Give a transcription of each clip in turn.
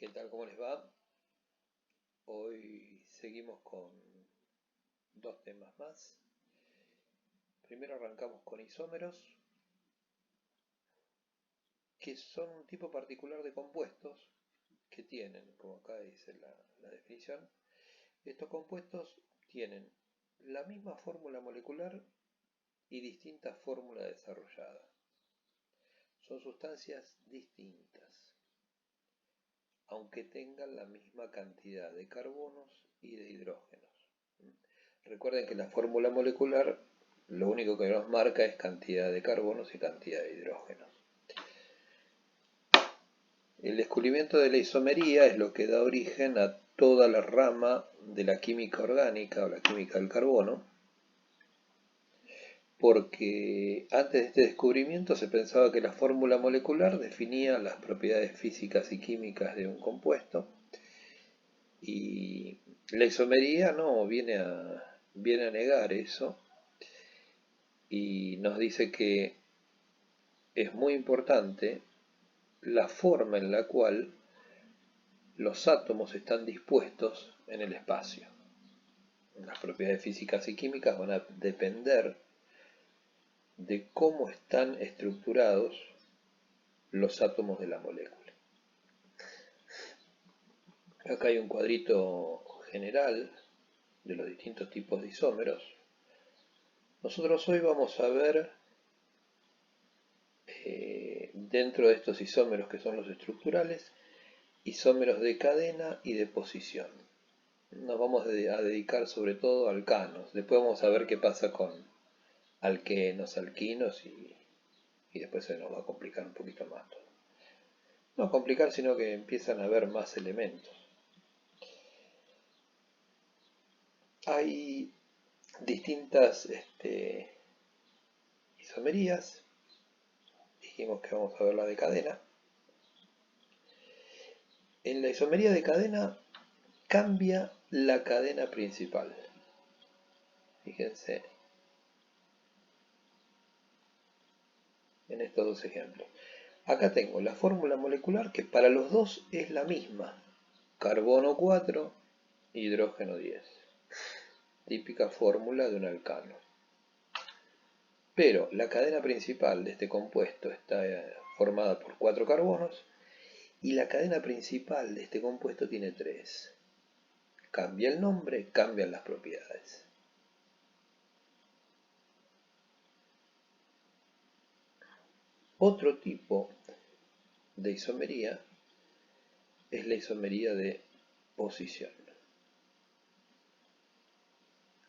¿Qué tal? ¿Cómo les va? Hoy seguimos con dos temas más. Primero arrancamos con isómeros, que son un tipo particular de compuestos que tienen, como acá dice la definición, estos compuestos tienen la misma fórmula molecular y distinta fórmula desarrollada. Son sustancias distintas, aunque tengan la misma cantidad de carbonos y de hidrógenos. Recuerden que la fórmula molecular lo único que nos marca es cantidad de carbonos y cantidad de hidrógenos. El descubrimiento de la isomería es lo que da origen a toda la rama de la química orgánica o la química del carbono, porque antes de este descubrimiento se pensaba que la fórmula molecular definía las propiedades físicas y químicas de un compuesto, y la isomería no viene a negar eso y nos dice que es muy importante la forma en la cual los átomos están dispuestos en el espacio. Las propiedades físicas y químicas van a depender de cómo están estructurados los átomos de la molécula. Acá hay un cuadrito general de los distintos tipos de isómeros. Nosotros hoy vamos a ver dentro de estos isómeros, que son los estructurales, isómeros de cadena y de posición. Nos vamos a dedicar sobre todo a alcanos. Después vamos a ver qué pasa con alquenos, alquinos y después se nos va a complicar un poquito más todo. No complicar, sino que empiezan a haber más elementos. Hay distintas isomerías. Dijimos que vamos a ver la de cadena. En la isomería de cadena cambia la cadena principal. Fíjense en estos dos ejemplos. Acá tengo la fórmula molecular que para los dos es la misma. Carbono 4, hidrógeno 10. Típica fórmula de un alcano. Pero la cadena principal de este compuesto está formada por 4 carbonos y la cadena principal de este compuesto tiene 3. Cambia el nombre, cambian las propiedades. Otro tipo de isomería es la isomería de posición.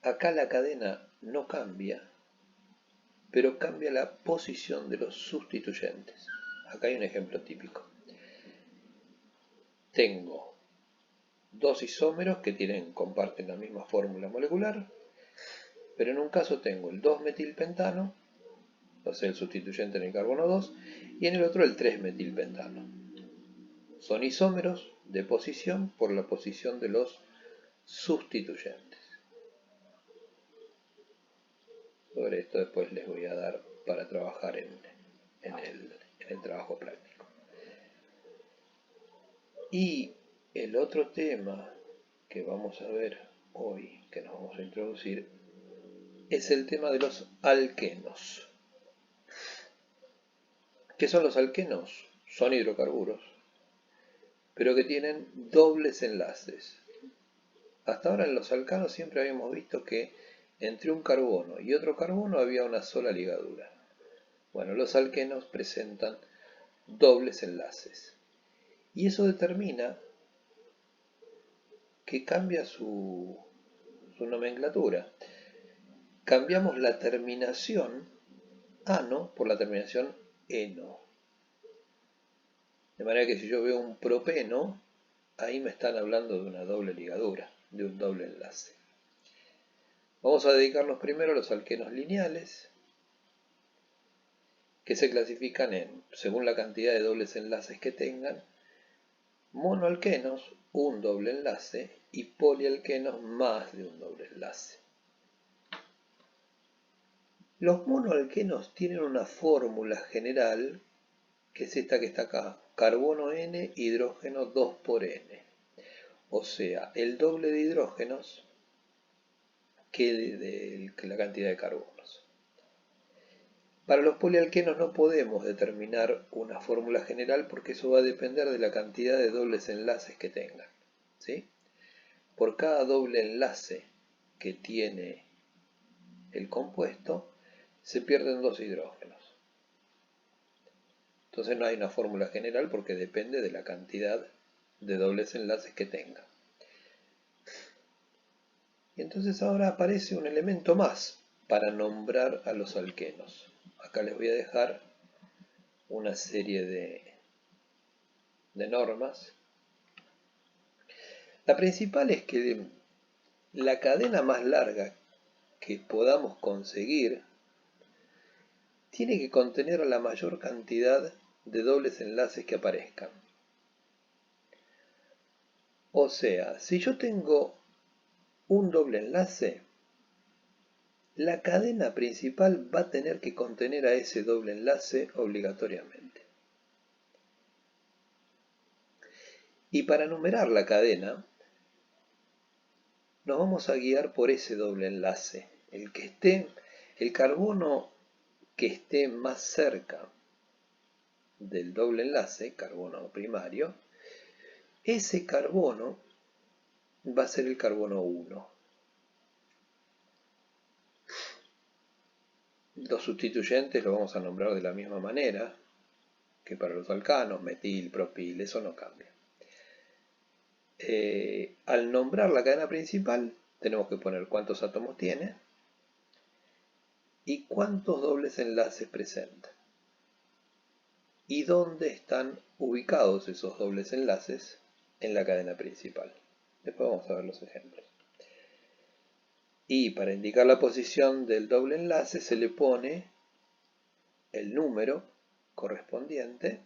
Acá la cadena no cambia, pero cambia la posición de los sustituyentes. Acá hay un ejemplo típico. Tengo dos isómeros que comparten la misma fórmula molecular, pero en un caso tengo el 2-metilpentano, o sea, el sustituyente en el carbono 2, y en el otro el 3-metilpentano. Son isómeros de posición por la posición de los sustituyentes. Sobre esto después les voy a dar para trabajar en el trabajo práctico. Y el otro tema que vamos a ver hoy, que nos vamos a introducir, es el tema de los alquenos. ¿Qué son los alquenos? Son hidrocarburos, pero que tienen dobles enlaces. Hasta ahora en los alcanos siempre habíamos visto que entre un carbono y otro carbono había una sola ligadura. Bueno, los alquenos presentan dobles enlaces. Y eso determina que cambia su nomenclatura. Cambiamos la terminación ano por la terminación eno. De manera que si yo veo un propeno, ahí me están hablando de una doble ligadura, de un doble enlace. Vamos a dedicarnos primero a los alquenos lineales, que se clasifican según la cantidad de dobles enlaces que tengan, monoalquenos, un doble enlace, y polialquenos, más de un doble enlace. Los monoalquenos tienen una fórmula general que es esta que está acá, carbono N, hidrógeno 2 por N. O sea, el doble de hidrógenos que de la cantidad de carbonos. Para los polialquenos no podemos determinar una fórmula general porque eso va a depender de la cantidad de dobles enlaces que tengan, ¿sí? Por cada doble enlace que tiene el compuesto, se pierden 2 hidrógenos. Entonces no hay una fórmula general porque depende de la cantidad de dobles enlaces que tenga. Y entonces ahora aparece un elemento más para nombrar a los alquenos. Acá les voy a dejar una serie de normas. La principal es que la cadena más larga que podamos conseguir tiene que contener la mayor cantidad de dobles enlaces que aparezcan. O sea, si yo tengo un doble enlace, la cadena principal va a tener que contener a ese doble enlace obligatoriamente. Y para numerar la cadena, nos vamos a guiar por ese doble enlace. El carbono que esté más cerca del doble enlace, carbono primario, ese carbono va a ser el carbono 1. Los sustituyentes los vamos a nombrar de la misma manera que para los alcanos, metil, propil, eso no cambia. Al nombrar la cadena principal, tenemos que poner cuántos átomos tiene y cuántos dobles enlaces presenta. Y dónde están ubicados esos dobles enlaces en la cadena principal. Después vamos a ver los ejemplos. Y para indicar la posición del doble enlace se le pone el número correspondiente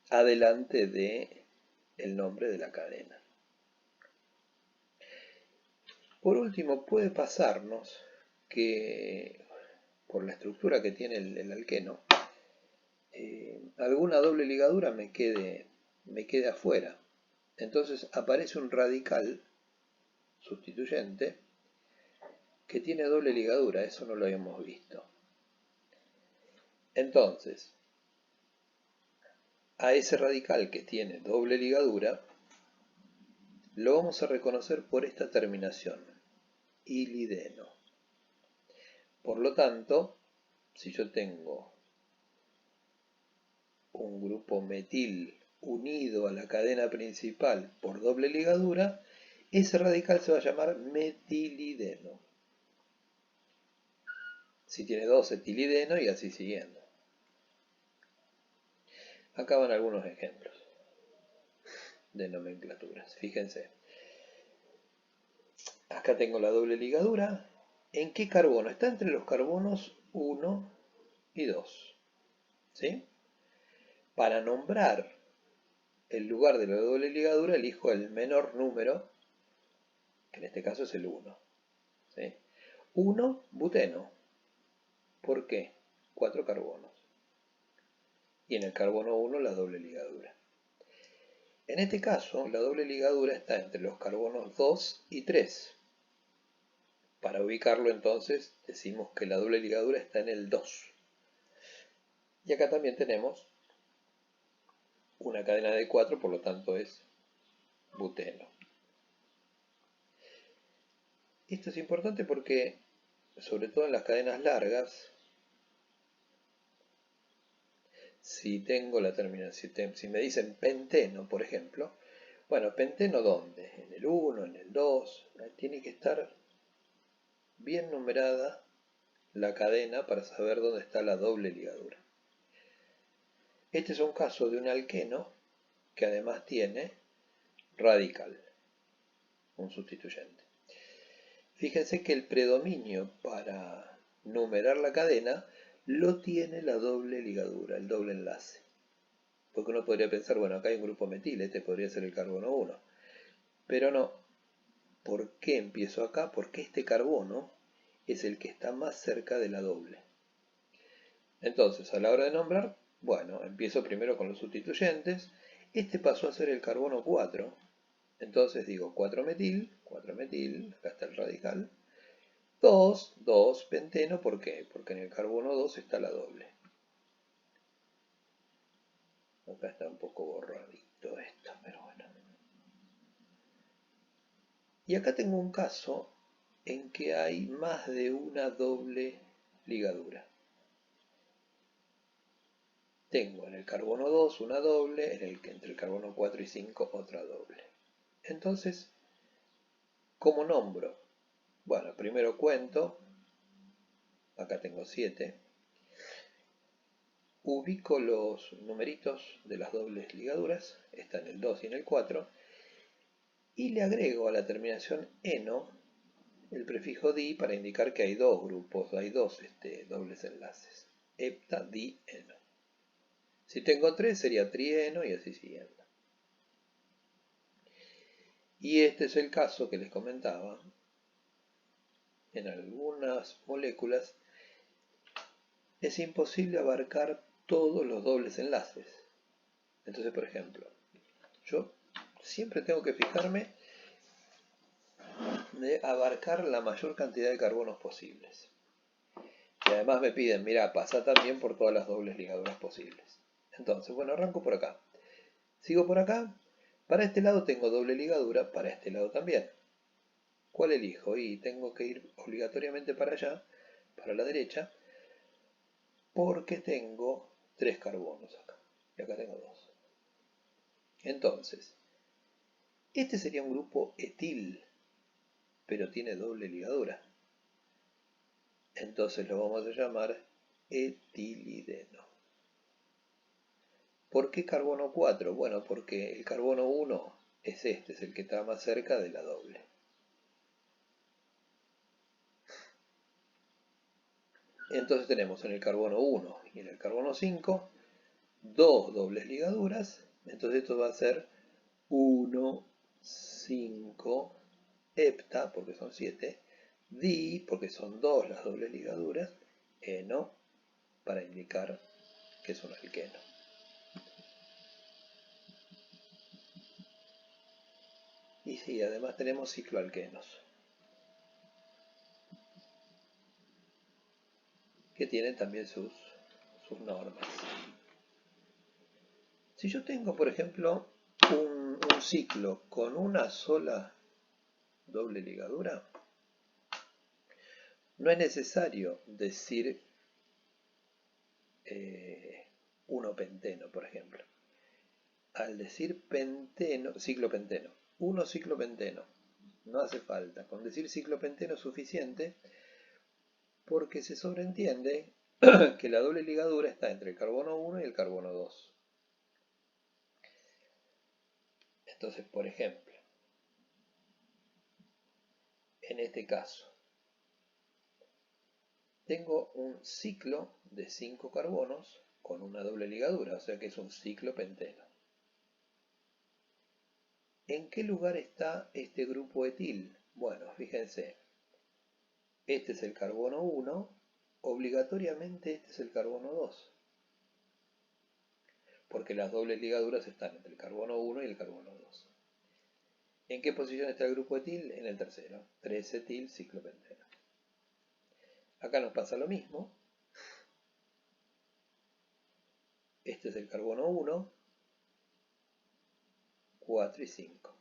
adelante de el nombre de la cadena. Por último, puede pasarnos que por la estructura que tiene el alqueno, alguna doble ligadura me quede afuera. Entonces aparece un radical sustituyente que tiene doble ligadura, eso no lo habíamos visto. Entonces, a ese radical que tiene doble ligadura, lo vamos a reconocer por esta terminación, ilideno. Por lo tanto, si yo tengo un grupo metil unido a la cadena principal por doble ligadura, ese radical se va a llamar metilideno. Si tiene dos, etilideno y así siguiendo. Acá van algunos ejemplos de nomenclaturas. Fíjense. Acá tengo la doble ligadura. ¿En qué carbono? Está entre los carbonos 1 y 2. ¿Sí? Para nombrar el lugar de la doble ligadura elijo el menor número, que en este caso es el 1. ¿Sí? 1, buteno. ¿Por qué? 4 carbonos. Y en el carbono 1 la doble ligadura. En este caso, la doble ligadura está entre los carbonos 2 y 3. Para ubicarlo entonces, decimos que la doble ligadura está en el 2. Y acá también tenemos una cadena de 4, por lo tanto es buteno. Esto es importante porque, sobre todo en las cadenas largas, si tengo la terminación, si me dicen penteno, por ejemplo, bueno, penteno ¿dónde? En el 1, en el 2, tiene que estar bien numerada la cadena para saber dónde está la doble ligadura. Este es un caso de un alqueno que además tiene radical, un sustituyente. Fíjense que el predominio para numerar la cadena lo tiene la doble ligadura, el doble enlace. Porque uno podría pensar, bueno, acá hay un grupo metil, este podría ser el carbono 1. Pero no. ¿Por qué empiezo acá? Porque este carbono es el que está más cerca de la doble. Entonces, a la hora de nombrar, Bueno, empiezo primero con los sustituyentes. Este pasó a ser el carbono 4. Entonces digo 4-metil, 4-metil, acá está el radical. 2, 2-penteno, ¿por qué? Porque en el carbono 2 está la doble. Acá está un poco borradito esto, pero bueno. Y acá tengo un caso en que hay más de una doble ligadura. Tengo en el carbono 2 una doble, entre el carbono 4 y 5 otra doble. Entonces, ¿cómo nombro? Bueno, primero cuento, acá tengo 7, ubico los numeritos de las dobles ligaduras, está en el 2 y en el 4, y le agrego a la terminación eno el prefijo di para indicar que hay dos grupos, hay dos dobles enlaces, hepta, di, eno. Si tengo 3 sería trieno y así siguiendo. Y este es el caso que les comentaba. En algunas moléculas es imposible abarcar todos los dobles enlaces. Entonces, por ejemplo, yo siempre tengo que fijarme de abarcar la mayor cantidad de carbonos posibles. Y además me piden, mira, pasa también por todas las dobles ligaduras posibles. Entonces, bueno, arranco por acá. Sigo por acá. Para este lado tengo doble ligadura, para este lado también. ¿Cuál elijo? Y tengo que ir obligatoriamente para allá, para la derecha, porque tengo 3 carbonos acá. Y acá tengo 2. Entonces, este sería un grupo etil, pero tiene doble ligadura. Entonces lo vamos a llamar etilideno. ¿Por qué carbono 4? Bueno, porque el carbono 1 es este, es el que está más cerca de la doble. Entonces tenemos en el carbono 1 y en el carbono 5 dos dobles ligaduras. Entonces esto va a ser 1, 5, hepta, porque son 7, di, porque son 2 las dobles ligaduras, eno, para indicar que es un alqueno. Y sí, además tenemos cicloalquenos, que tienen también sus normas. Si yo tengo, por ejemplo, un ciclo con una sola doble ligadura, no es necesario decir 1-penteno, por ejemplo. Al decir penteno, ciclopenteno, 1-ciclopenteno, no hace falta. Con decir ciclopenteno es suficiente porque se sobreentiende que la doble ligadura está entre el carbono 1 y el carbono 2. Entonces, por ejemplo, en este caso, tengo un ciclo de 5 carbonos con una doble ligadura, o sea que es un ciclopenteno. ¿En qué lugar está este grupo etil? Bueno, fíjense, este es el carbono 1, obligatoriamente este es el carbono 2, porque las dobles ligaduras están entre el carbono 1 y el carbono 2. ¿En qué posición está el grupo etil? En el tercero, 3-etil ciclopenteno. Acá nos pasa lo mismo. Este es el carbono 1, 4 y 5.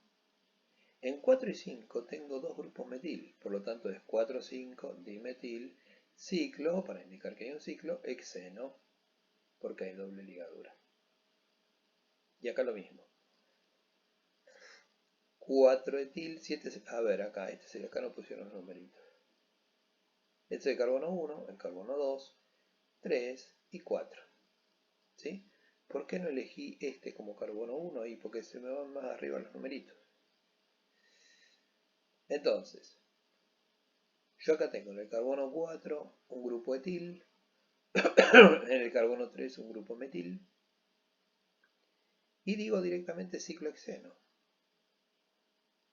En 4 y 5 tengo dos grupos metil, por lo tanto es 4,5 dimetil, ciclo, para indicar que hay un ciclo, hexeno, porque hay doble ligadura. Y acá lo mismo. 4-etil, 7, a ver, acá no pusieron los numeritos. Este es el carbono 1, el carbono 2, 3 y 4. ¿Sí? ¿Por qué no elegí este como carbono 1 ahí? Porque se me van más arriba los numeritos. Entonces, yo acá tengo en el carbono 4 un grupo etil, en el carbono 3 un grupo metil, y digo directamente ciclohexeno,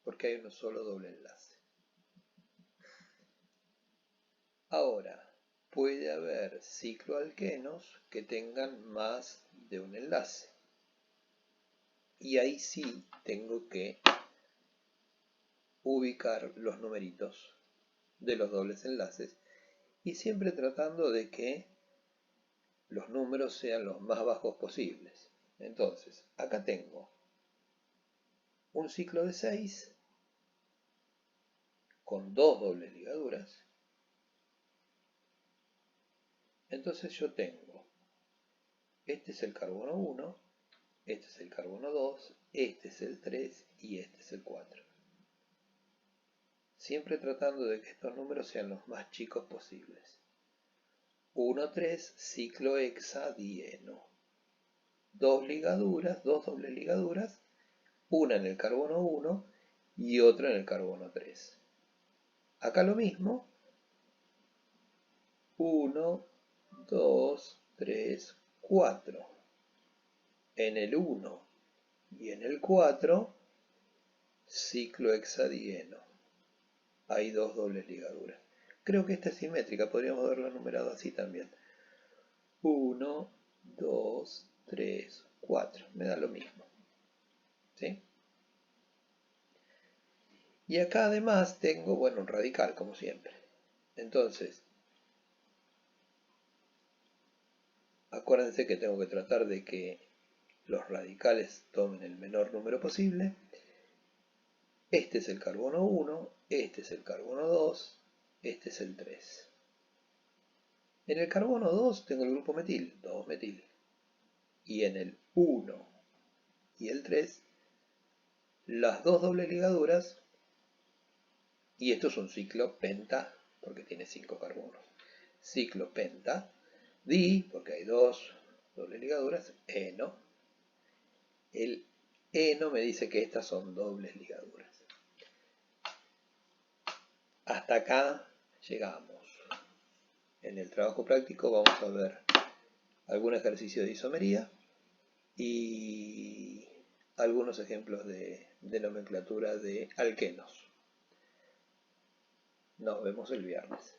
porque hay uno solo doble enlace. Ahora, puede haber cicloalquenos que tengan más de un enlace. Y ahí sí tengo que ubicar los numeritos de los dobles enlaces y siempre tratando de que los números sean los más bajos posibles. Entonces, acá tengo un ciclo de 6 con dos dobles ligaduras. Entonces yo tengo, este es el carbono 1, este es el carbono 2, este es el 3 y este es el 4. Siempre tratando de que estos números sean los más chicos posibles. 1, 3, ciclo hexadieno. Dos ligaduras, dos dobles ligaduras, una en el carbono 1 y otra en el carbono 3. Acá lo mismo, 1, 2, 3, 4. En el 1 y en el 4, ciclo hexadieno. Hay dos dobles ligaduras. Creo que esta es simétrica, podríamos haberlo numerado así también. 1, 2, 3, 4. Me da lo mismo. ¿Sí? Y acá además tengo, bueno, un radical, como siempre. Entonces, acuérdense que tengo que tratar de que los radicales tomen el menor número posible. Este es el carbono 1, este es el carbono 2, este es el 3. En el carbono 2 tengo el grupo metil, 2 metil. Y en el 1 y el 3, las dos dobles ligaduras. Y esto es un ciclo penta, porque tiene 5 carbonos. Ciclo penta, di, porque hay dos dobles ligaduras, eno. El eno me dice que estas son dobles ligaduras. Hasta acá llegamos. En el trabajo práctico vamos a ver algún ejercicio de isomería y algunos ejemplos de nomenclatura de alquenos. Nos vemos el viernes.